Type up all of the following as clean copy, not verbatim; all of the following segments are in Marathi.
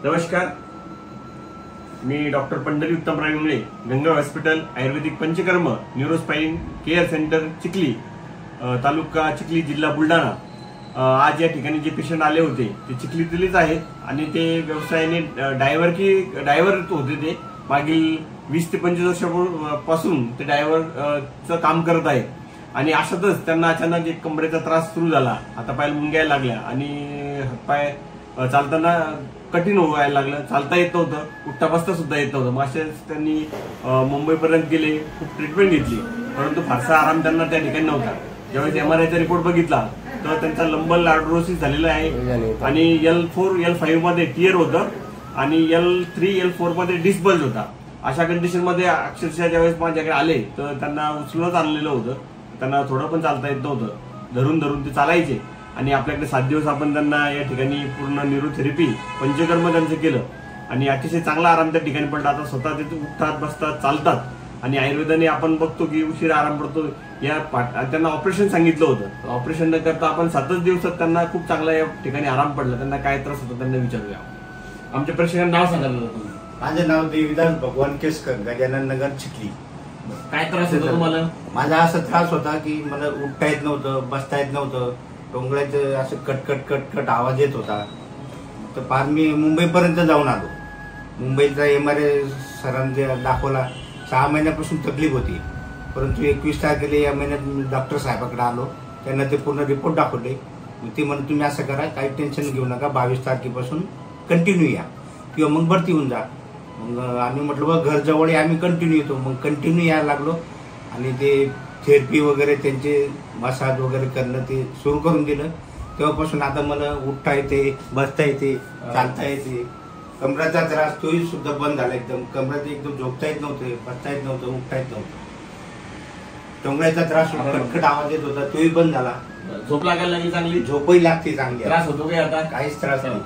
नमस्कार, मी doctor Pandhari Uttamrao Ingale, Ganga hospital ayurvedic panchakarma neurospine care centre Chikhli, taluka Chikhli, जिल्हा बुलढाणा। आज या ठिकाणी जे पेशंट आले होते ते चिखलीतलेच आहेत आणि ते व्यवसायाने ड्रायव्हर होते। ते मागील 20 ते 25 वर्षापासून ते ड्रायव्हरचं काम करत आहेत आणि अशातच त्यांना अचानक एक कमरेचा त्रास सुरू झाला। आता पाय मुंग्यायला लागल्या आणि हातपाय चालताना कठीण व्हायला लागलं, चालता येत नव्हतं, उठता बसता सुद्धा येत नव्हतं। मग असेच त्यांनी मुंबईपर्यंत गेले, खूप ट्रीटमेंट घेतली, परंतु फारसा आराम त्यांना त्या ठिकाणी नव्हता। ज्यावेळेस MRIचा रिपोर्ट बघितला तर त्यांचा लंबर लॉर्डरोसिस झालेला आहे आणि L4 L5 मध्ये टियर होतं आणि L3 L4 मध्ये डिस्बल्ज होता। अशा कंडिशन मध्ये अक्षरशः ज्यावेळेस माझ्याकडे आले तर त्यांना उचलूनच आणलेलं होतं, त्यांना थोडं पण चालता येत नव्हतं, धरून धरून ते चालायचे आणि आपल्याकडे 7 दिवस आपण त्यांना या ठिकाणी पूर्ण न्यूरोथेरपी पंचकर्म त्यांचं केलं आणि अतिशय चांगला आराम त्या ठिकाणी पडला। आता स्वतः ते उठतात, बसतात, चालतात आणि आयुर्वेदाने आपण बघतो की उशिरा आराम पडतो। या त्यांना ऑपरेशन सांगितलं होतं, ऑपरेशन न करता आपण 7च दिवसात त्यांना खूप चांगला या ठिकाणी आराम पडला। त्यांना काय त्रास होता त्यांना विचारूया। आमच्या प्रेक्षकांना नाव सांगायला तुम्ही? माझे नाव देवीदास भगवान केसकर, गजानन नगर, चिखली। काय त्रास होता तुम्हाला? माझा असा त्रास होता की मला उठता येत नव्हतं, बसता येत नव्हतं, टोंगळ्याचं असं कटकट कटकट आवाज येत होता। तर फार मी मुंबईपर्यंत जाऊन आलो। मुंबईचा MRI सरांनी दाखवला, 6 महिन्यापासून तकलीफ होती, परंतु 21 तारखेला या महिन्यात मी डॉक्टर साहेबाकडे आलो, त्यांना ते पूर्ण रिपोर्ट दाखवले। ते म्हणून तुम्ही असं करा, काही टेन्शन घेऊ नका, 22 तारखेपासून कंटिन्यू या किंवा मग भरती होऊन जा। मग आम्ही म्हटलं बघ घर जवळ आहे, आम्ही कंटिन्यू येतो। मग कंटिन्यू यायला लागलो आणि ते थेरपी वगैरे त्यांचे मसाज वगैरे करणं ते सुरू करून दिलं। तेव्हापासून आता मला उठता येते, बसता येते, चालता येते। कमराचा त्रास तोही सुद्धा बंद झाला एकदम। कमरात एकदम झोपता येत नव्हते, बसता येत नव्हतं, उठता येत नव्हतं। टोंगळ्याचा त्रास, कटकट आवाज येत होता, तोही बंद झाला। झोप लागायला लागली, चांगली झोपही झोपही लागते चांगली। त्रास होतो काय आता? काहीच त्रास नाही।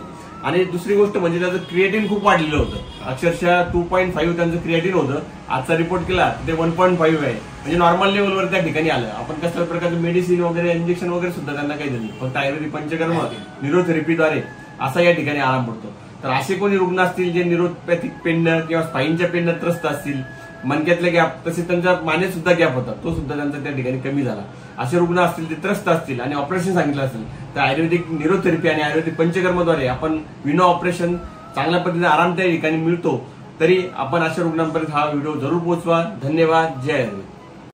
आणि दुसरी गोष्ट म्हणजे त्याचं क्रिएटिन खूप वाढलेलं होतं, अक्षरशः 2.5 त्यांचं क्रिएटिन होतं। आजचा रिपोर्ट केला ते 1.5 आहे, म्हणजे नॉर्मल लेवलवर त्या ठिकाणी आलं। आपण कसल्या प्रकारचं मेडिसिन वगैरे इंजेक्शन वगैरे सुद्धा त्यांना काही दिलं, फक्त आयुर्वेदिक पंचकर्म न्यूरोथेरपीद्वारे असा या ठिकाणी आराम पडतो। तर असे कोणी रुग्ण असतील जे न्यूरोपॅथिक पेननं किंवा स्पाईनच्या पेननं त्रस्त असतील, मणक्यातले गॅप, तसेच त्यांच्या मानेत सुद्धा गॅप होता, तो सुद्धा त्यांचा त्या ठिकाणी कमी झाला। असे रुग्ण असतील, ते त्रस्त असतील आणि ऑपरेशन सांगितलं असेल तर आयुर्वेदिक न्यूरोथेरपी आणि आयुर्वेदिक पंचकर्मद्वारे आपण विना ऑपरेशन चांगल्या पद्धतीने आराम त्या ठिकाणी मिळतो। तरी आपण अशा रुग्णांपर्यंत हा व्हिडिओ जरूर पोहोचवा। धन्यवाद। जय आयुर्वेद।